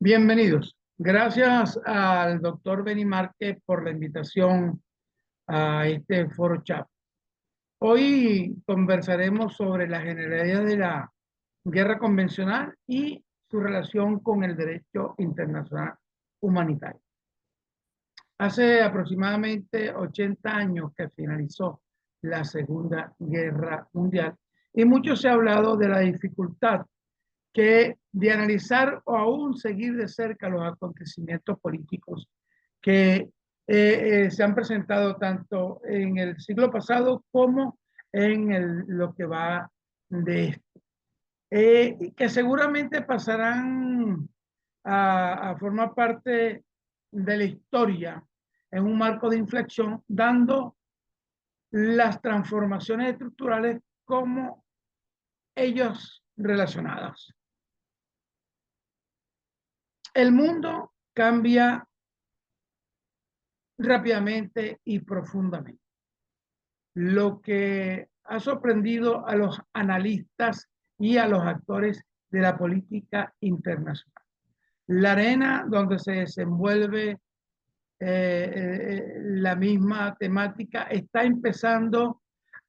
Bienvenidos. Gracias al doctor Beni Márquez por la invitación a este foro chat. Hoy conversaremos sobre la generalidad de la guerra convencional y su relación con el derecho internacional humanitario. Hace aproximadamente 80 años que finalizó la Segunda Guerra Mundial y mucho se ha hablado de la dificultad que de analizar o aún seguir de cerca los acontecimientos políticos que se han presentado tanto en el siglo pasado como en lo que va de esto. Que seguramente pasarán a formar parte de la historia en un marco de inflexión, dando las transformaciones estructurales como ellos relacionadas. El mundo cambia rápidamente y profundamente, lo que ha sorprendido a los analistas y a los actores de la política internacional. La arena donde se desenvuelve la misma temática está empezando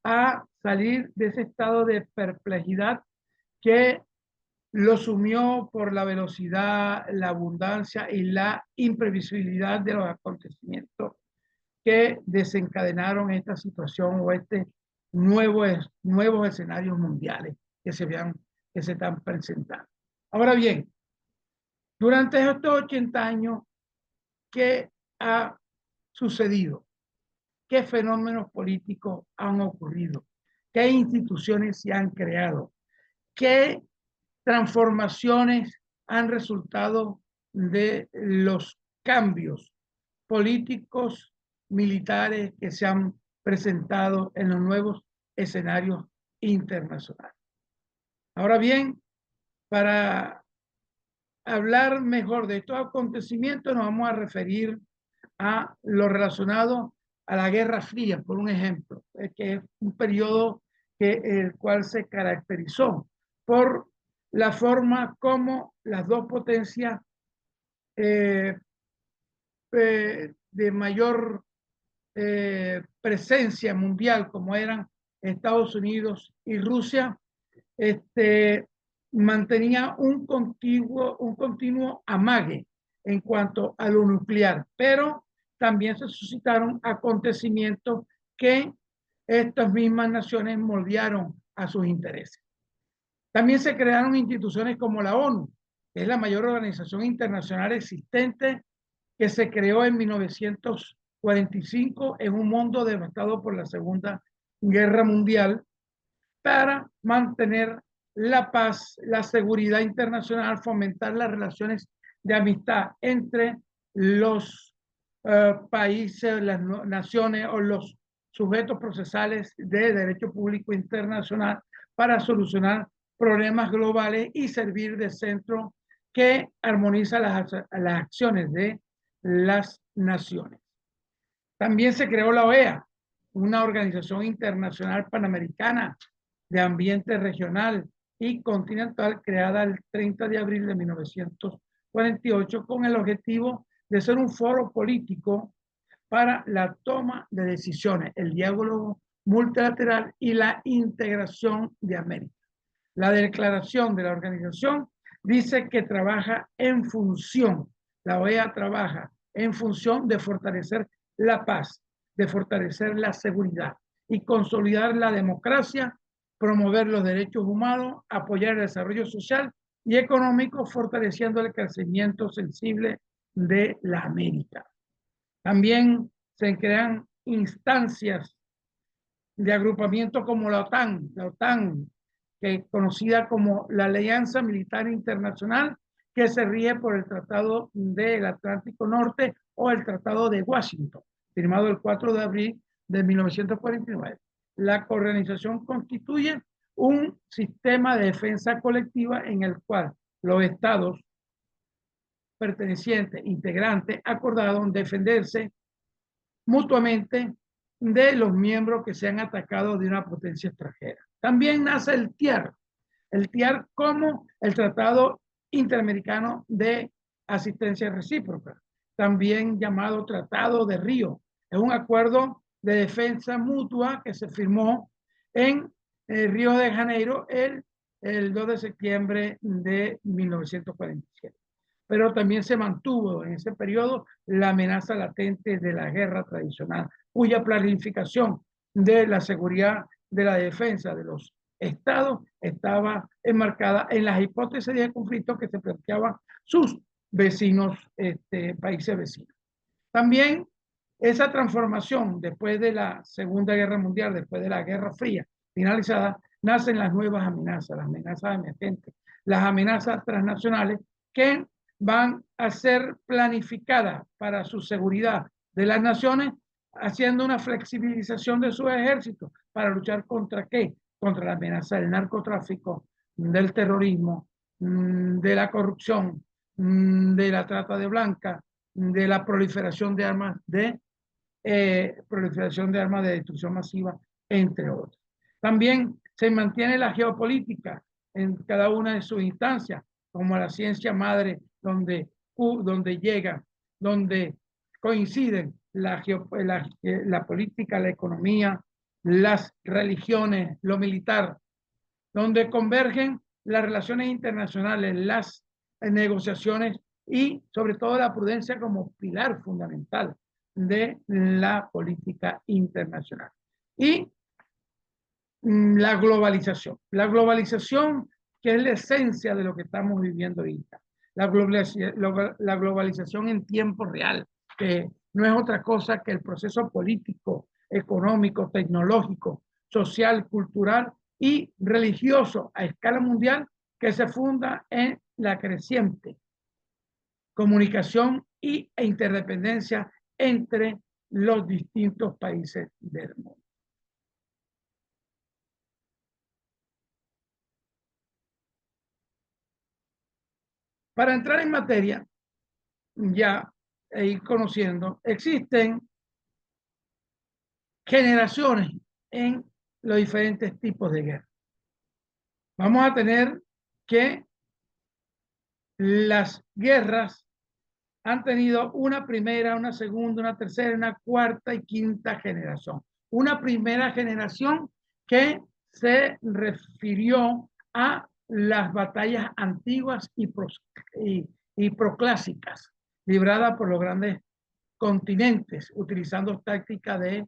a salir de ese estado de perplejidad que lo sumió por la velocidad, la abundancia y la imprevisibilidad de los acontecimientos que desencadenaron esta situación o nuevos escenarios mundiales que se están presentando. Ahora bien, durante estos 80 años, ¿qué ha sucedido? ¿Qué fenómenos políticos han ocurrido? ¿Qué instituciones se han creado? ¿Qué transformaciones han resultado de los cambios políticos, militares que se han presentado en los nuevos escenarios internacionales? Ahora bien, para hablar mejor de estos acontecimientos, nos vamos a referir a lo relacionado a la Guerra Fría, por un ejemplo, que es un periodo el cual se caracterizó por la forma como las dos potencias de mayor presencia mundial, como eran Estados Unidos y Rusia, mantenía un continuo amague en cuanto a lo nuclear, pero también se suscitaron acontecimientos que estas mismas naciones moldearon a sus intereses. También se crearon instituciones como la ONU, que es la mayor organización internacional existente, que se creó en 1945 en un mundo devastado por la Segunda Guerra Mundial para mantener la paz, la seguridad internacional, fomentar las relaciones de amistad entre los países, las naciones o los sujetos procesales de derecho público internacional para solucionar problemas globales y servir de centro que armoniza las acciones de las naciones. También se creó la OEA, una organización internacional panamericana de ambiente regional y continental creada el 30 de abril de 1948 con el objetivo de ser un foro político para la toma de decisiones, el diálogo multilateral y la integración de América. La declaración de la organización dice que trabaja en función, la OEA trabaja en función de fortalecer la paz, de fortalecer la seguridad y consolidar la democracia, promover los derechos humanos, apoyar el desarrollo social y económico, fortaleciendo el crecimiento sensible de la América. También se crean instancias de agrupamiento como la OTAN, que es conocida como la Alianza Militar Internacional, que se rige por el Tratado del Atlántico Norte o el Tratado de Washington, firmado el 4 de abril de 1949. La organización constituye un sistema de defensa colectiva en el cual los estados pertenecientes, integrantes, acordaron defenderse mutuamente de los miembros que sean atacados de una potencia extranjera. También nace el TIAR como el Tratado Interamericano de asistencia recíproca, también llamado Tratado de Río. Es un acuerdo de defensa mutua que se firmó en Río de Janeiro el 2 de septiembre de 1947. Pero también se mantuvo en ese periodo la amenaza latente de la guerra tradicional, cuya planificación de la seguridad de la defensa de los estados estaba enmarcada en las hipótesis de conflicto que se planteaban sus vecinos, países vecinos. También esa transformación después de la Segunda Guerra Mundial, después de la Guerra Fría finalizada, nacen las nuevas amenazas, las amenazas emergentes, las amenazas transnacionales que van a ser planificadas para su seguridad de las naciones, haciendo una flexibilización de sus ejércitos para luchar contra qué, contra la amenaza del narcotráfico, del terrorismo, de la corrupción, de la trata de blancas, de la proliferación de armas de destrucción masiva, entre otros. También se mantiene la geopolítica en cada una de sus instancias, como la ciencia madre, donde llega, donde coinciden la política, la economía, las religiones, lo militar, donde convergen las relaciones internacionales, las negociaciones y sobre todo la prudencia como pilar fundamental de la política internacional. Y la globalización. La globalización, que es la esencia de lo que estamos viviendo ahorita. La globalización en tiempo real, que no es otra cosa que el proceso político, económico, tecnológico, social, cultural y religioso a escala mundial que se funda en la creciente comunicación e interdependencia entre los distintos países del mundo. Para entrar en materia, ya e ir conociendo, existen generaciones en los diferentes tipos de guerra. Vamos a tener que las guerras han tenido una primera, una segunda, una tercera, una cuarta y quinta generación. Una primera generación que se refirió a las batallas antiguas y proclásicas, libradas por los grandes continentes, utilizando tácticas de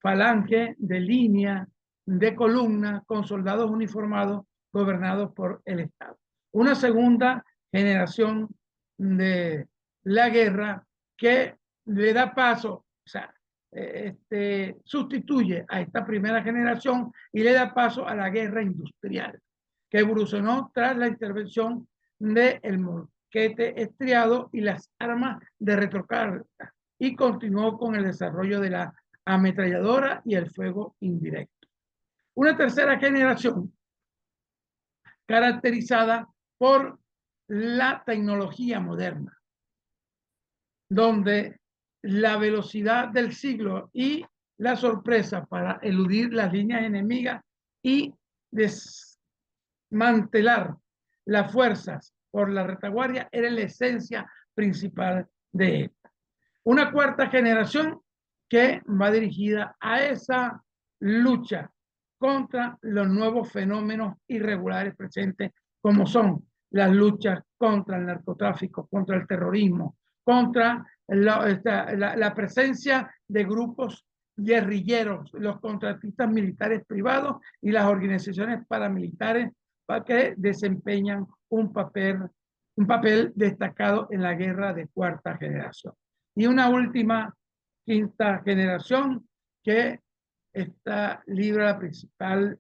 falange, de línea, de columna, con soldados uniformados gobernados por el Estado. Una segunda generación de la guerra que le da paso, o sea, sustituye a esta primera generación y le da paso a la guerra industrial, que evolucionó tras la intervención del mosquete estriado y las armas de retrocarga, y continuó con el desarrollo de la ametralladora y el fuego indirecto. Una tercera generación caracterizada por la tecnología moderna, donde la velocidad del siglo y la sorpresa para eludir las líneas enemigas y desmantelar las fuerzas por la retaguardia era la esencia principal de esta. Una cuarta generación que va dirigida a esa lucha contra los nuevos fenómenos irregulares presentes, como son las luchas contra el narcotráfico, contra el terrorismo, contra la presencia de grupos guerrilleros, los contratistas militares privados y las organizaciones paramilitares que desempeñan un papel destacado en la guerra de cuarta generación. Y una última, quinta generación, que libra la principal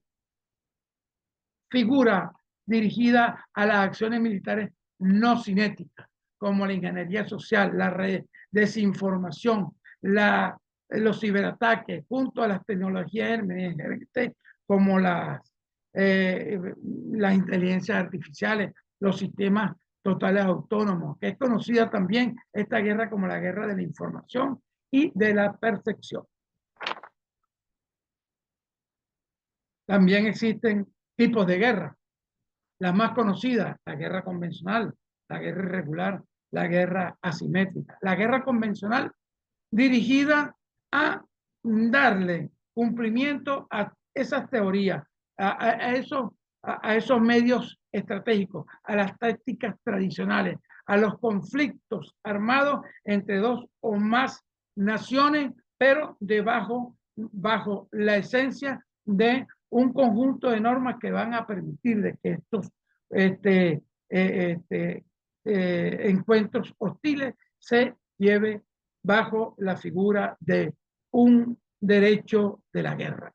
figura dirigida a las acciones militares no cinéticas, como la ingeniería social, la desinformación, los ciberataques, junto a las tecnologías emergentes como las inteligencias artificiales, los sistemas totales autónomos, que es conocida también esta guerra como la guerra de la información y de la percepción. También existen tipos de guerra. Las más conocidas, la guerra convencional, la guerra irregular, la guerra asimétrica. La guerra convencional dirigida a darle cumplimiento a esas teorías, a esos medios estratégicos, a las tácticas tradicionales, a los conflictos armados entre dos o más naciones, pero bajo la esencia de un conjunto de normas que van a permitir de que estos este, encuentros hostiles se lleve bajo la figura de un derecho de la guerra.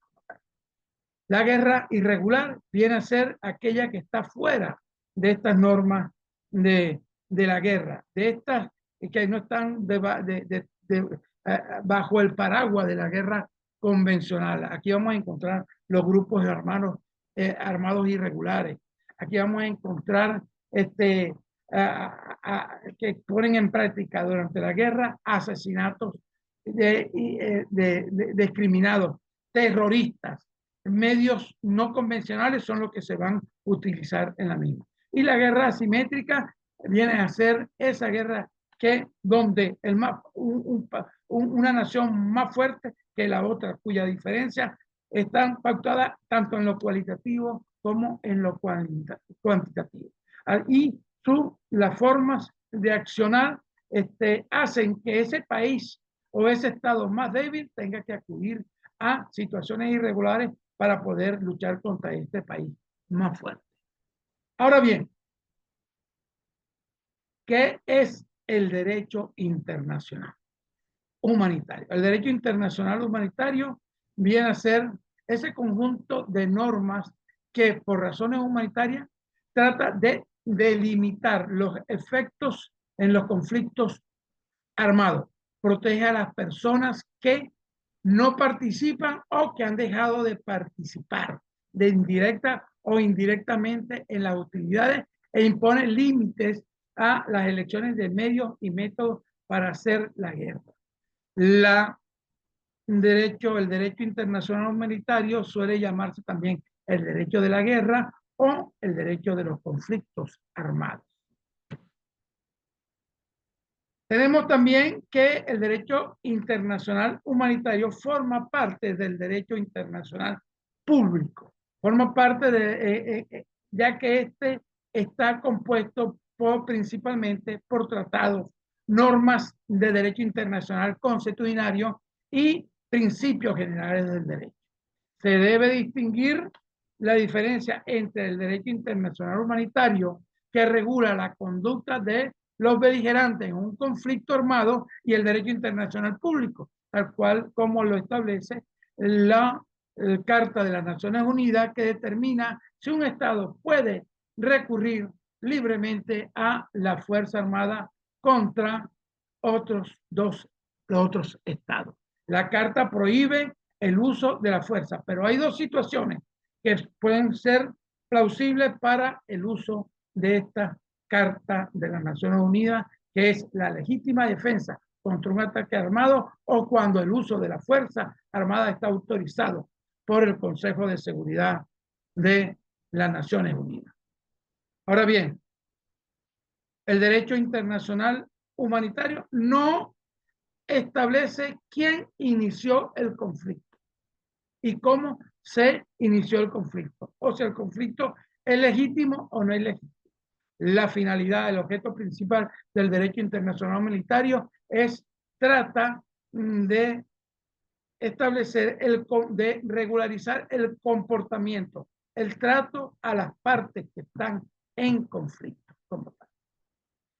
La guerra irregular viene a ser aquella que está fuera de estas normas de la guerra, de estas que no están bajo el paraguas de la guerra convencional. Aquí vamos a encontrar los grupos armados irregulares. Aquí vamos a encontrar que ponen en práctica durante la guerra asesinatos de discriminados, terroristas. Medios no convencionales son los que se van a utilizar en la misma. Y la guerra asimétrica viene a ser esa guerra que donde una nación más fuerte que la otra, cuya diferencia están pautadas tanto en lo cualitativo como en lo cuantitativo. Y las formas de accionar hacen que ese país o ese estado más débil tenga que acudir a situaciones irregulares para poder luchar contra este país más fuerte. Ahora bien, ¿qué es el derecho internacional humanitario? El derecho internacional humanitario viene a ser ese conjunto de normas que por razones humanitarias trata de delimitar los efectos en los conflictos armados, protege a las personas que no participan o que han dejado de participar de indirecta o indirectamente en las utilidades e impone límites a las elecciones de medios y métodos para hacer la guerra. El derecho internacional humanitario suele llamarse también el derecho de la guerra o el derecho de los conflictos armados. Tenemos también que el derecho internacional humanitario forma parte del derecho internacional público, forma parte ya que este está compuesto principalmente por tratados, normas de derecho internacional consuetudinario y principios generales del derecho. Se debe distinguir la diferencia entre el derecho internacional humanitario, que regula la conducta de los beligerantes en un conflicto armado, y el derecho internacional público, tal cual como lo establece la Carta de las Naciones Unidas, que determina si un Estado puede recurrir libremente a la Fuerza Armada contra los otros Estados. La Carta prohíbe el uso de la fuerza, pero hay dos situaciones que pueden ser plausibles para el uso de esta Carta de las Naciones Unidas, que es la legítima defensa contra un ataque armado o cuando el uso de la fuerza armada está autorizado por el Consejo de Seguridad de las Naciones Unidas. Ahora bien, el derecho internacional humanitario no establece quién inició el conflicto y cómo se inició el conflicto, o sea, el conflicto es legítimo o no es legítimo. La finalidad, el objeto principal del derecho internacional humanitario trata de establecer, de regularizar el comportamiento, el trato a las partes que están en conflicto.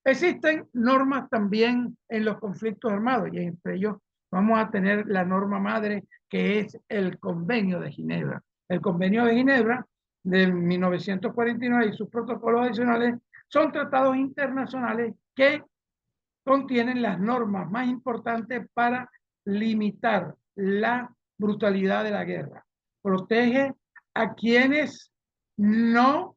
Existen normas también en los conflictos armados y entre ellos vamos a tener la norma madre, que es el Convenio de Ginebra. El Convenio de Ginebra de 1949 y sus protocolos adicionales son tratados internacionales que contienen las normas más importantes para limitar la brutalidad de la guerra. Protege a quienes no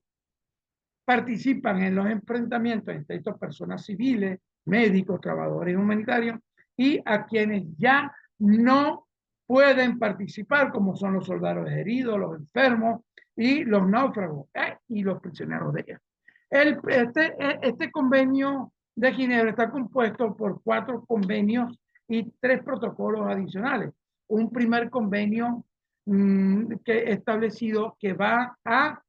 participan en los enfrentamientos entre estas personas civiles, médicos, trabajadores humanitarios, y a quienes ya no pueden participar, como son los soldados heridos, los enfermos y los náufragos y los prisioneros de guerra. Este convenio de Ginebra está compuesto por 4 convenios y 3 protocolos adicionales. Un primer convenio que establecido que va a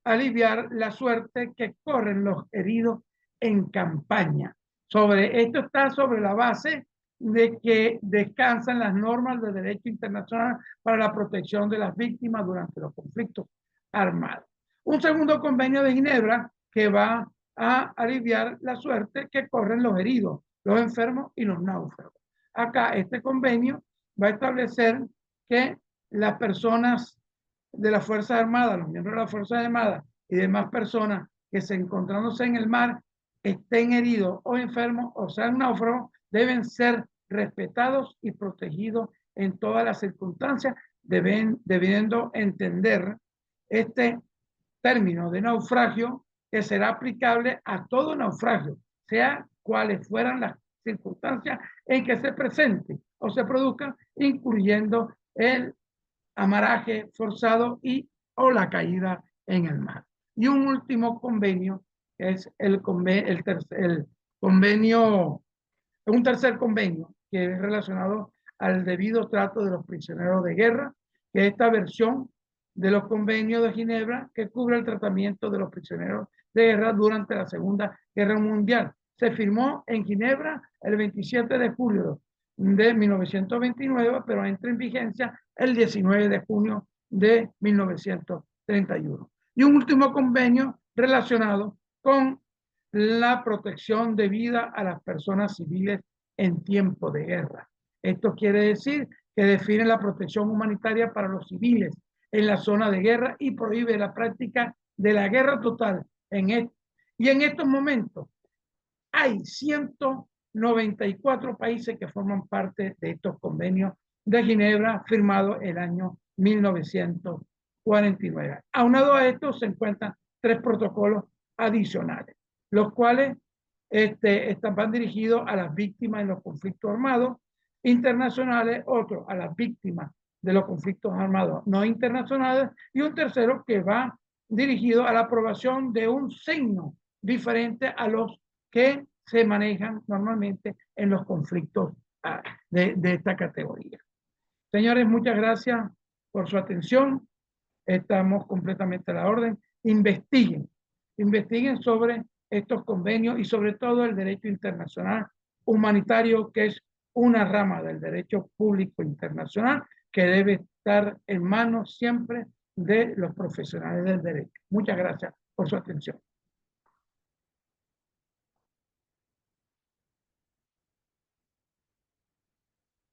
aliviar la suerte que corren los heridos en campaña. Esto está sobre la base de que descansan las normas de derecho internacional para la protección de las víctimas durante los conflictos armados. Un segundo convenio de Ginebra que va a aliviar la suerte que corren los heridos, los enfermos y los náufragos. Acá este convenio va a establecer que las personas de las Fuerzas Armadas, los miembros de las Fuerzas Armadas y demás personas que se encontrándose en el mar estén heridos o enfermos o sean náufragos, deben ser respetados y protegidos en todas las circunstancias, debiendo entender este término de naufragio que será aplicable a todo naufragio, sea cuales fueran las circunstancias en que se presente o se produzca, incluyendo el amaraje forzado y o la caída en el mar. Y un último convenio es un tercer convenio que es relacionado al debido trato de los prisioneros de guerra, que esta versión de los convenios de Ginebra que cubre el tratamiento de los prisioneros de guerra durante la Segunda Guerra Mundial. Se firmó en Ginebra el 27 de julio de 1929, pero entra en vigencia el 19 de junio de 1931. Y un último convenio relacionado con la protección de vida a las personas civiles en tiempo de guerra. Esto quiere decir que define la protección humanitaria para los civiles en la zona de guerra y prohíbe la práctica de la guerra total y en estos momentos hay 194 países que forman parte de estos convenios de Ginebra firmados el año 1949. Aunado a esto se encuentran 3 protocolos adicionales, los cuales van dirigidos a las víctimas en los conflictos armados internacionales, otro a las víctimas de los conflictos armados no internacionales y un tercero que va dirigido a la aprobación de un signo diferente a los que se manejan normalmente en los conflictos de esta categoría. Señores, muchas gracias por su atención. Estamos completamente a la orden. Investiguen sobre estos convenios y sobre todo el derecho internacional humanitario, que es una rama del derecho público internacional que debe estar en manos siempre de los profesionales del derecho. Muchas gracias por su atención.